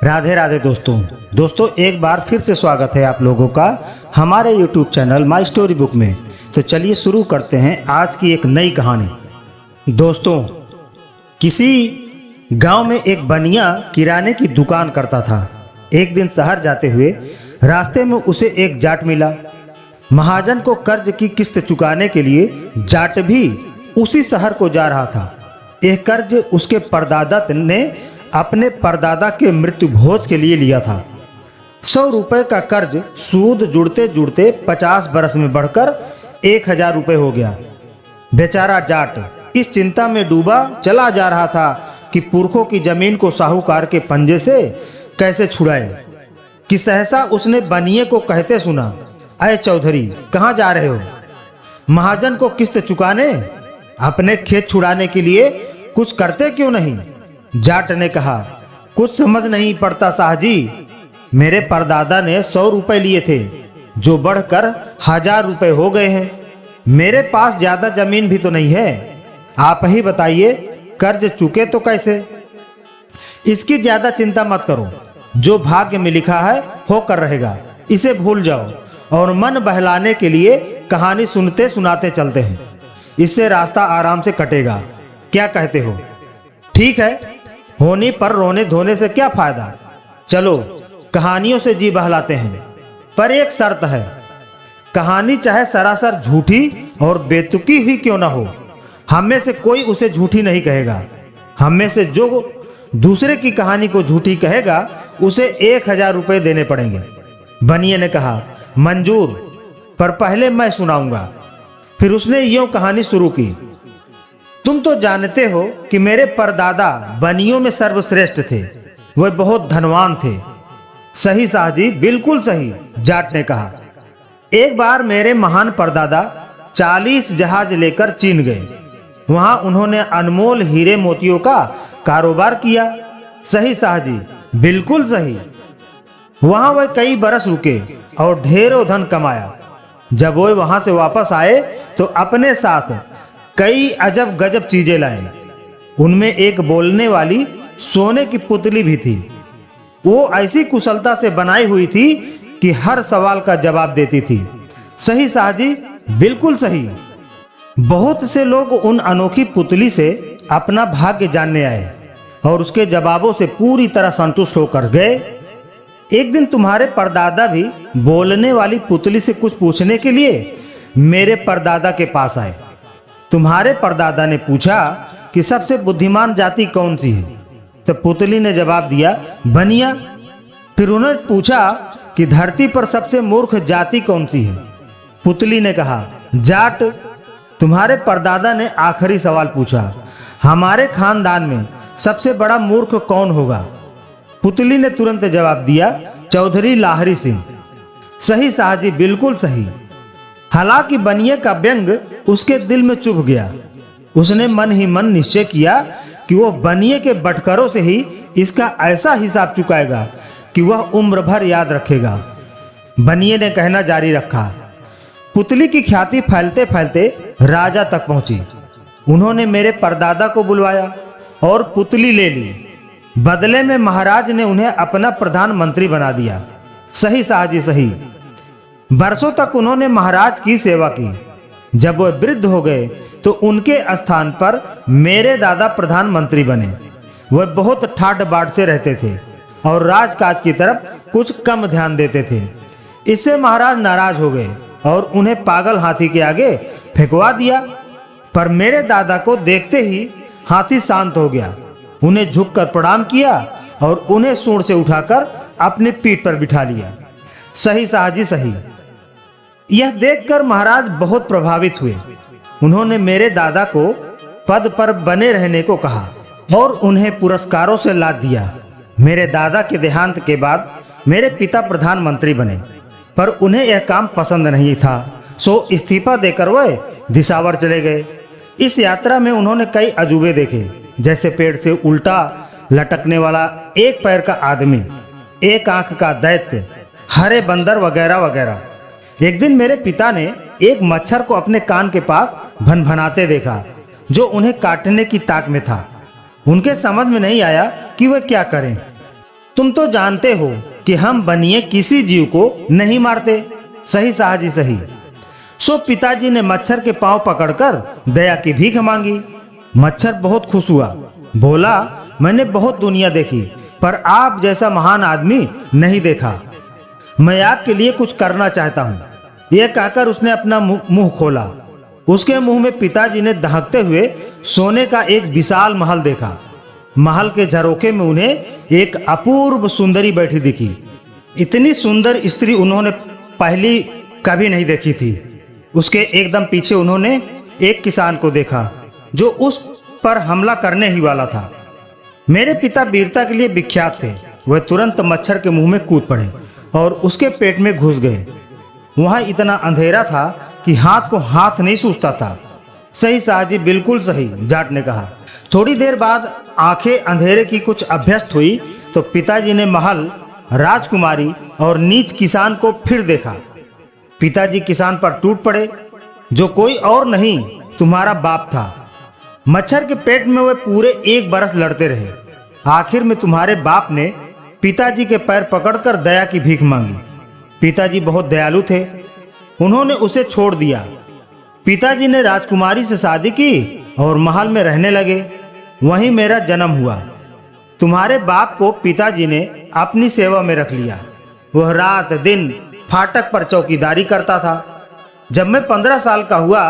राधे राधे दोस्तों एक बार फिर से स्वागत है आप लोगों का हमारे YouTube channel my story book में। तो चलिए शुरू करते हैं आज की एक नई कहानी। दोस्तों, किसी गांव में एक बनिया किराने की दुकान करता था। एक दिन शहर जाते हुए रास्ते में उसे एक जाट मिला। महाजन को कर्ज की किस्त चुकाने के लिए जाट भी उसी शहर को जा रहा था। यह कर्ज उसके परदादा ने अपने परदादा के मृत्यु भोज के लिए लिया था। 100 रुपए का कर्ज सूद जुड़ते जुड़ते 50 बरस में बढ़कर 1000 रुपए हो गया। बेचारा जाट इस चिंता में डूबा चला जा रहा था कि पुरखों की जमीन को साहूकार के पंजे से कैसे छुड़ाए कि सहसा उसने बनिए को कहते सुना, अय चौधरी, कहाँ जा रहे हो? महाजन को किस्त चुकाने? अपने खेत छुड़ाने के लिए कुछ करते क्यों नहीं? जाट ने कहा, कुछ समझ नहीं पड़ता साहजी, मेरे परदादा ने 100 रुपए लिए थे जो बढ़कर 1000 रुपए हो गए हैं। मेरे पास ज्यादा जमीन भी तो नहीं है। आप ही बताइए, कर्ज चुके तो कैसे? इसकी ज्यादा चिंता मत करो, जो भाग्य में लिखा है होकर रहेगा, इसे भूल जाओ और मन बहलाने के लिए कहानी सुनते सुनाते चलते हैं। इससे रास्ता आराम से कटेगा। क्या कहते हो? ठीक है, होनी पर रोने धोने से क्या फायदा। चलो कहानियों से जी बहलाते हैं, पर एक शर्त है। कहानी चाहे सरासर झूठी और बेतुकी ही क्यों ना हो, हम में से कोई उसे झूठी नहीं कहेगा। हम में से जो दूसरे की कहानी को झूठी कहेगा उसे 1000 रुपए देने पड़ेंगे। बनिए ने कहा, मंजूर, पर पहले मैं सुनाऊंगा। फिर उसने यूं कहानी शुरू की। तुम तो जानते हो कि मेरे परदादा बनियों में सर्वश्रेष्ठ थे। वह बहुत धनवान थे। सही साहजी, बिल्कुल सही, जाट ने कहा। एक बार मेरे महान परदादा 40 जहाज लेकर चीन गए। वहां उन्होंने अनमोल हीरे मोतियों का कारोबार किया। सही साहजी, बिल्कुल सही। वहां वह कई बरस रुके और ढेरों धन कमाया। जब वह वहां से वापस आए तो अपने साथ कई अजब गजब चीजें लाए। उनमें एक बोलने वाली सोने की पुतली भी थी। वो ऐसी कुशलता से बनाई हुई थी कि हर सवाल का जवाब देती थी। सही साहजी, बिल्कुल सही। बहुत से लोग उन अनोखी पुतली से अपना भाग्य जानने आए और उसके जवाबों से पूरी तरह संतुष्ट होकर गए। एक दिन तुम्हारे परदादा भी बोलने वाली पुतली से कुछ पूछने के लिए मेरे परदादा के पास आए। तुम्हारे परदादा ने पूछा कि सबसे बुद्धिमान जाति कौन सी है? तो पुतली ने जवाब दिया, बनिया। फिर उन्होंने पूछा कि धरती पर सबसे मूर्ख जाति कौन सी है? पुतली ने कहा, जाट। तुम्हारे परदादा ने आखिरी सवाल पूछा, हमारे खानदान में सबसे बड़ा मूर्ख कौन होगा? पुतली ने तुरंत जवाब दिया, चौधरी लाहरी सिंह। सही साहजी, बिल्कुल सही। हालांकि बनिए का व्यंग उसके दिल में चुभ गया। उसने मन ही मन निश्चय किया कि वह बनिए के बटखरों से ही इसका ऐसा हिसाब चुकाएगा कि वह उम्र भर याद रखेगा। बनिए ने कहना जारी रखा। पुतली की ख्याति फैलते फैलते राजा तक पहुंची। उन्होंने मेरे परदादा को बुलवाया और पुतली ले ली। बदले में महाराज ने उन्हें अपना प्रधानमंत्री बना दिया। सही साहजी, सही। बरसों तक उन्होंने महाराज की सेवा की। जब वह वृद्ध हो गए तो उनके स्थान पर मेरे दादा प्रधानमंत्री बने। वह बहुत ठाट बाट से रहते थे और राजकाज की तरफ कुछ कम ध्यान देते थे। इससे महाराज नाराज हो गए और उन्हें पागल हाथी के आगे फेंकवा दिया। पर मेरे दादा को देखते ही हाथी शांत हो गया। उन्हें झुककर प्रणाम किया और उन्हें सूंड से उठाकर अपनी पीठ पर बिठा लिया। सही साहजी, सही। यह देखकर महाराज बहुत प्रभावित हुए। उन्होंने मेरे दादा को पद पर बने रहने को कहा और उन्हें पुरस्कारों से लाद दिया। मेरे दादा के देहांत के बाद मेरे पिता प्रधानमंत्री बने, पर उन्हें यह काम पसंद नहीं था, सो इस्तीफा देकर वह दिसावर चले गए। इस यात्रा में उन्होंने कई अजूबे देखे, जैसे पेड़ से उल्टा लटकने वाला एक पैर का आदमी, एक आंख का दैत्य, हरे बंदर वगैरह वगैरह। एक दिन मेरे पिता ने एक मच्छर को अपने कान के पास भनभनाते देखा, जो उन्हें काटने की ताक में था। उनके समझ में नहीं आया कि वह क्या करें, तुम तो जानते हो कि हम बनिए किसी जीव को नहीं मारते। सही साहजी सही। सो पिताजी ने मच्छर के पांव पकड़कर दया की भीख मांगी। मच्छर बहुत खुश हुआ, बोला, मैंने बहुत दुनिया देखी पर आप जैसा महान आदमी नहीं देखा। मैं आपके लिए कुछ करना चाहता हूँ। यह कहकर उसने अपना मुंह खोला। उसके मुंह में पिताजी ने दहकते हुए सोने का एक विशाल महल देखा। महल के झरोखे में उन्हें एक अपूर्व सुंदरी बैठी दिखी। इतनी सुंदर स्त्री उन्होंने पहली कभी नहीं देखी थी। उसके एकदम पीछे उन्होंने एक किसान को देखा जो उस पर हमला करने ही वाला था। मेरे पिता वीरता के लिए विख्यात थे। वह तुरंत मच्छर के मुंह में कूद पड़े और उसके पेट में घुस गए। वहां इतना अंधेरा था कि हाथ को हाथ नहीं सूझता था। सही साहजी, बिल्कुल सही, जाट ने कहा। थोड़ी देर बाद आंखें अंधेरे की कुछ अभ्यस्त हुई तो पिताजी ने महल, राजकुमारी और नीच किसान को फिर देखा। पिताजी किसान पर टूट पड़े, जो कोई और नहीं तुम्हारा बाप था। मच्छर के पेट में वे पूरे 1 बरस लड़ते रहे। आखिर में तुम्हारे बाप ने पिताजी के पैर पकड़कर दया की भीख मांगी। पिताजी बहुत दयालु थे, उन्होंने उसे छोड़ दिया। पिताजी ने राजकुमारी से शादी की और महल में रहने लगे। वहीं मेरा जन्म हुआ। तुम्हारे बाप को पिताजी ने अपनी सेवा में रख लिया। वह रात दिन फाटक पर चौकीदारी करता था। जब मैं 15 साल का हुआ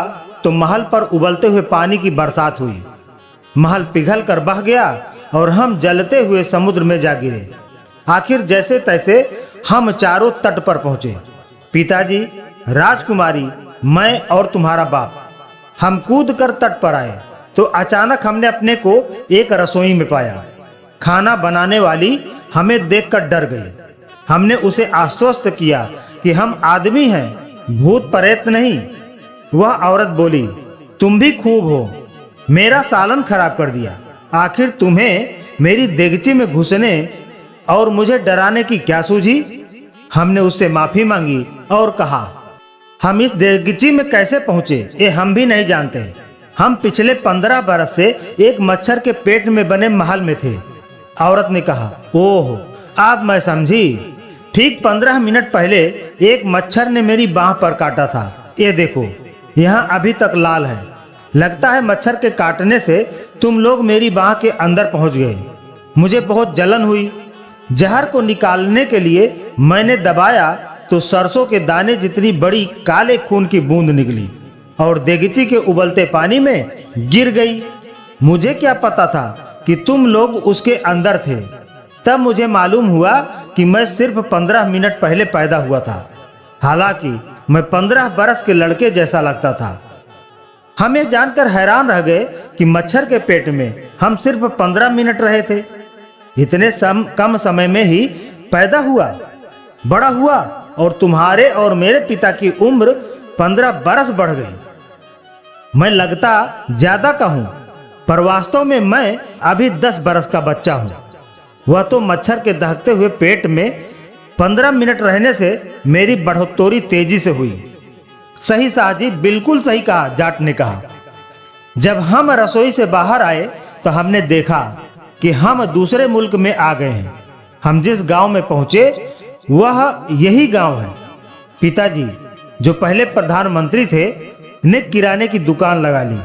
तो महल पर उबलते हुए पानी की बरसात हुई। महल पिघल कर बह गया और हम जलते हुए समुद्र में जा गिरे। आखिर जैसे तैसे हम चारों तट पर पहुंचे। पिताजी, राजकुमारी, मैं और तुम्हारा बाप। हम कूद कर तट पर आए तो अचानक हमने अपने को एक रसोई में पाया। खाना बनाने वाली हमें देखकर डर गई। हमने उसे आश्वस्त किया कि हम आदमी हैं, भूत प्रेत नहीं। वह औरत बोली, तुम भी खूब हो, मेरा सालन खराब कर दिया। आखिर तुम्हें मेरी देगची में घुसने और मुझे डराने की क्या सूझी? हमने उससे माफी मांगी और कहा, हम इस देगची में कैसे पहुंचे ये हम भी नहीं जानते। हम पिछले 15 बरस से एक मच्छर के पेट में बने महल में थे। औरत ने कहा, ओह, अब मैं समझी। ठीक 15 मिनट पहले एक मच्छर ने मेरी बाह पर काटा था। ये देखो, यहाँ अभी तक लाल है। लगता है मच्छर के काटने से तुम लोग मेरी बाह के अंदर पहुंच गए। मुझे बहुत जलन हुई। जहर को निकालने के लिए मैंने दबाया तो सरसों के दाने जितनी बड़ी काले खून की बूंद निकली और देगची के उबलते पानी में गिर गई। मुझे क्या पता था कि तुम लोग उसके अंदर थे। तब मुझे मालूम हुआ कि मैं सिर्फ 15 मिनट पहले पैदा हुआ था। हालांकि मैं 15 बरस के लड़के जैसा लगता था। हम ये जानकर हैरान रह गए कि मच्छर के पेट में हम सिर्फ 15 मिनट रहे थे। इतने कम समय में ही पैदा हुआ, बड़ा हुआ और तुम्हारे और मेरे पिता की उम्र 15 बरस बढ़ गई। मैं लगता ज्यादा का हूं, पर वास्तव में मैं अभी 10 बरस का बच्चा हूं। वह तो मच्छर के दहकते हुए पेट में 15 मिनट रहने से मेरी बढ़ोत्तरी तेजी से हुई। सही साहजी, बिल्कुल सही कहा, जाट ने कहा। जब हम रसोई से बाहर आए तो हमने देखा कि हम दूसरे मुल्क में आ गए हैं। हम जिस गांव में पहुंचे वह यही गांव है। पिताजी, जो पहले प्रधानमंत्री थे, ने किराने की दुकान लगा ली।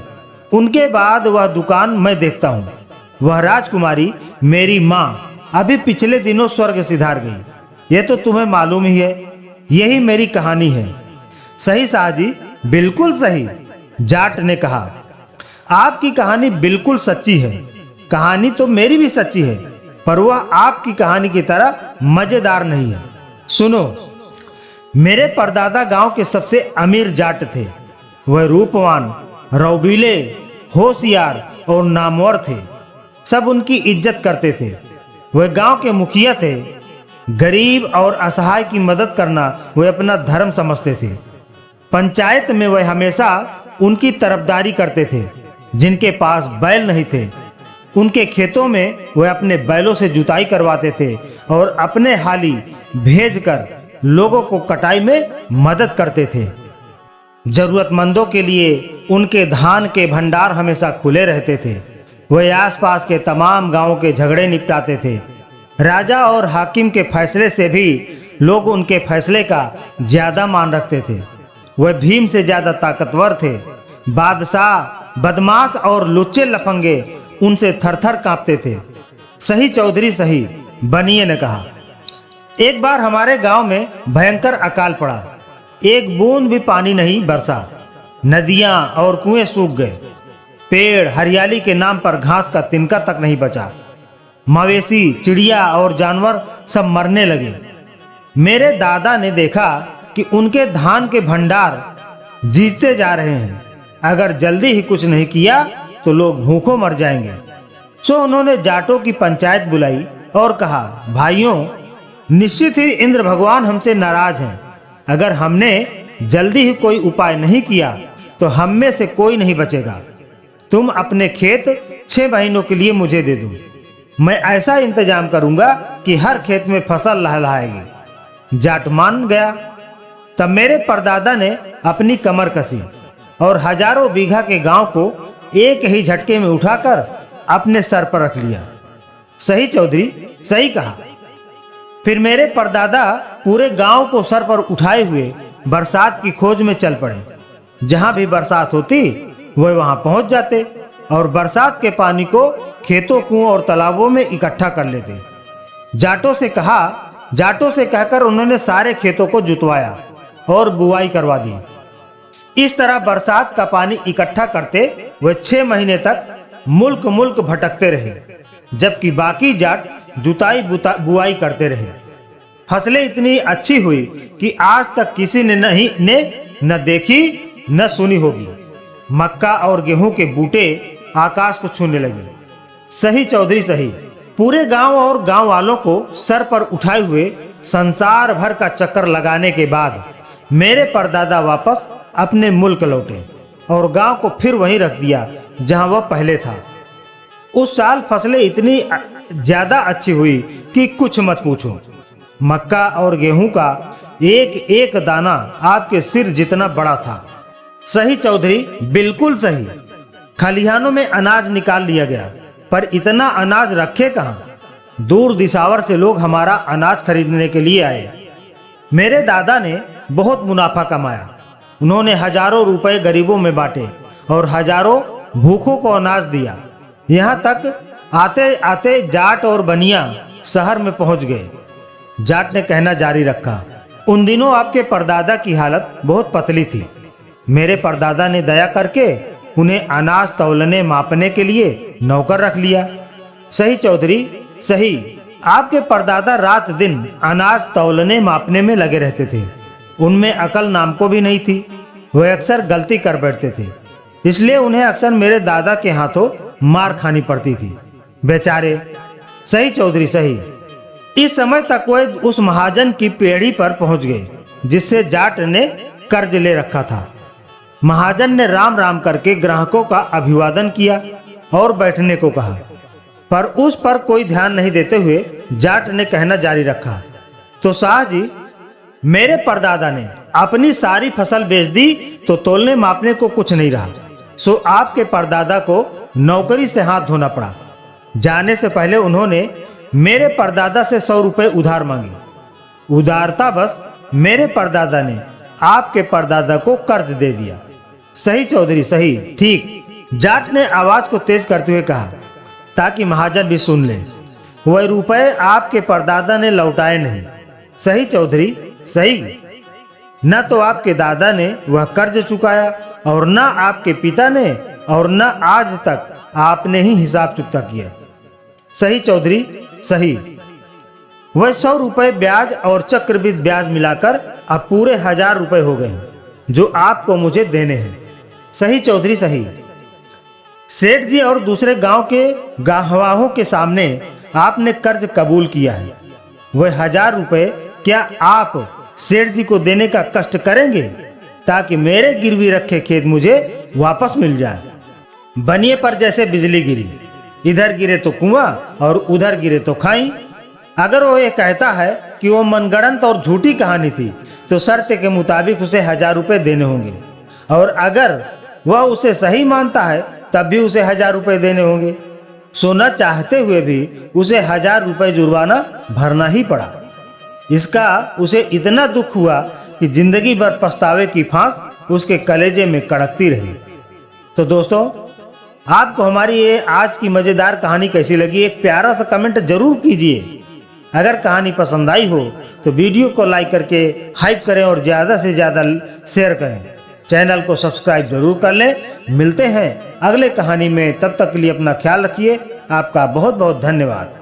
उनके बाद वह दुकान मैं देखता हूँ। वह राजकुमारी, मेरी माँ, अभी पिछले दिनों स्वर्ग सिधार गई। यह तो तुम्हें मालूम ही है। यही मेरी कहानी है। सही साहजी, बिल्कुल सही, जाट ने कहा। आपकी कहानी बिल्कुल सच्ची है। कहानी तो मेरी भी सच्ची है, पर वह आपकी कहानी की तरह मजेदार नहीं है। सुनो, मेरे परदादा गांव के सबसे अमीर जाट थे। वह रूपवान, रौबीले, होशियार और नामवर थे। सब उनकी इज्जत करते थे। वह गांव के मुखिया थे। गरीब और असहाय की मदद करना वे अपना धर्म समझते थे। पंचायत में वह हमेशा उनकी तरफदारी करते थे। जिनके पास बैल नहीं थे, उनके खेतों में वह अपने बैलों से जुताई करवाते थे और अपने हाली भेजकर लोगों को कटाई में मदद करते थे। जरूरतमंदों के लिए उनके धान के भंडार हमेशा खुले रहते थे। वह आसपास के तमाम गांवों के झगड़े निपटाते थे। राजा और हाकिम के फैसले से भी लोग उनके फैसले का ज्यादा मान रखते थे। वह भीम से ज्यादा ताकतवर थे। बादशाह, बदमाश और लुच्चे लफंगे उनसे थरथर कांपते थे। सही चौधरी सही, बनिए ने कहा। एक बार हमारे गांव में भयंकर अकाल पड़ा। एक बूंद भी पानी नहीं बरसा। नदियां और कुएं सूख गए। पेड़, हरियाली के नाम पर घास का तिनका तक नहीं बचा। मवेशी, चिड़िया और जानवर सब मरने लगे। मेरे दादा ने देखा कि उनके धान के भंडार जीते जा रहे हैं। अगर जल्दी ही कुछ नहीं किया तो लोग भूखों मर जाएंगे। सो उन्होंने जाटों की पंचायत बुलाई और कहा, भाइयों, निश्चित ही इंद्र भगवान हमसे नाराज हैं। अगर हमने जल्दी ही कोई उपाय नहीं किया तो हम में से कोई नहीं बचेगा। तुम अपने खेत 6 महीनों के लिए मुझे दे दो। मैं ऐसा इंतजाम करूंगा कि हर खेत में फसल लहलहाएगी। जाट मान गया। तब मेरे परदादा ने अपनी कमर कसी और हजारों बीघा के गांव को एक ही झटके में उठाकर अपने सर पर रख लिया। सही चौधरी सही कहा। फिर मेरे परदादा पूरे गांव को सर पर उठाए हुए बरसात की खोज में चल पड़े। जहां भी बरसात होती वह वहां पहुंच जाते और बरसात के पानी को खेतों, कुओं और तालाबों में इकट्ठा कर लेते। जाटों से कहकर उन्होंने सारे खेतों को जुतवाया और बुआई करवा दी। इस तरह बरसात का पानी इकट्ठा करते वे 6 महीने तक मुल्क मुल्क भटकते रहे, जबकि बाकी जाट जुताई बुआई करते रहे। फसलें इतनी अच्छी हुई कि आज तक किसी ने न देखी न सुनी होगी। मक्का और गेहूं के बूटे आकाश को छूने लगे। सही चौधरी सही। पूरे गांव और गांव वालों को सर पर उठाए हुए संसार भर का चक्कर लगाने के बाद मेरे परदादा वापस अपने मुल्क लौटे और गांव को फिर वहीं रख दिया जहां वह पहले था। उस साल फसलें इतनी ज्यादा अच्छी हुई कि कुछ मत पूछो। मक्का और गेहूं का एक एक दाना आपके सिर जितना बड़ा था। सही चौधरी बिल्कुल सही। खलिहानों में अनाज निकाल लिया गया, पर इतना अनाज रखे कहाँ? दूर दिशावर से लोग हमारा अनाज खरीदने के लिए आए। मेरे दादा ने बहुत मुनाफा कमाया। उन्होंने हजारों रुपए गरीबों में बांटे और हजारों भूखों को अनाज दिया। यहाँ तक आते आते जाट और बनिया शहर में पहुंच गए। जाट ने कहना जारी रखा, उन दिनों आपके परदादा की हालत बहुत पतली थी। मेरे परदादा ने दया करके उन्हें अनाज तौलने मापने के लिए नौकर रख लिया। सही चौधरी सही। आपके परदादा रात दिन अनाज तौलने मापने में लगे रहते थे। उनमें अकल नाम को भी नहीं थी। वे अक्सर गलती कर बैठते थे, इसलिए उन्हें अक्सर मेरे दादा के हाथों मार खानी पड़ती थी, बेचारे। सही चौधरी सही। इस समय तक वे उस महाजन की पेड़ी पर पहुंच गए जिससे जाट ने कर्ज ले रखा था। महाजन ने राम राम करके ग्राहकों का अभिवादन किया और बैठने को कहा, पर उस पर कोई ध्यान नहीं देते हुए जाट ने कहना जारी रखा, तो शाह जी, मेरे परदादा ने अपनी सारी फसल बेच दी तो तोलने मापने को कुछ नहीं रहा। सो आपके परदादा को नौकरी से हाथ धोना पड़ा। जाने से पहले उन्होंने मेरे परदादा से 100 रुपए उधार मांगे। उदारता बस मेरे परदादा ने आपके परदादा को कर्ज दे दिया। सही चौधरी सही। ठीक। जाट ने आवाज को तेज करते हुए कहा ताकि महाजन भी सुन ले, वह रुपए आपके परदादा ने लौटाए नहीं। सही चौधरी सही। न तो आपके दादा ने वह कर्ज चुकाया और न आपके पिता ने और न आज तक आपने ही हिसाब चुकता किया। सही चौधरी सही। वह 100 रुपए ब्याज और चक्रवृद्धि ब्याज मिलाकर अब पूरे 1000 रुपए हो गए जो आपको मुझे देने हैं। सही चौधरी सही। सेठ जी और दूसरे गांव के गवाहों के सामने आपने कर्ज कबूल किया है। वह 1000 रुपए क्या आप सेठ जी को देने का कष्ट करेंगे ताकि मेरे गिरवी रखे खेत मुझे वापस मिल जाए? बनिए पर जैसे बिजली गिरी, इधर गिरे तो कुआं और उधर गिरे तो खाई। अगर वो ये कहता है कि वो मनगढ़ंत और झूठी कहानी थी तो शर्त के मुताबिक उसे 1000 रुपए देने होंगे, और अगर वह उसे सही मानता है तब भी उसे 1000 रुपए देने होंगे। सोना चाहते हुए भी उसे 1000 रुपए जुर्माना भरना ही पड़ा। इसका उसे इतना दुख हुआ कि जिंदगी भर पछतावे की फांस उसके कलेजे में कड़कती रही। तो दोस्तों, आपको हमारी ये आज की मजेदार कहानी कैसी लगी, एक प्यारा सा कमेंट जरूर कीजिए। अगर कहानी पसंद आई हो तो वीडियो को लाइक करके हाइप करें और ज़्यादा से ज़्यादा शेयर करें। चैनल को सब्सक्राइब जरूर कर लें। मिलते हैं अगले कहानी में, तब तक के लिए अपना ख्याल रखिए। आपका बहुत बहुत धन्यवाद।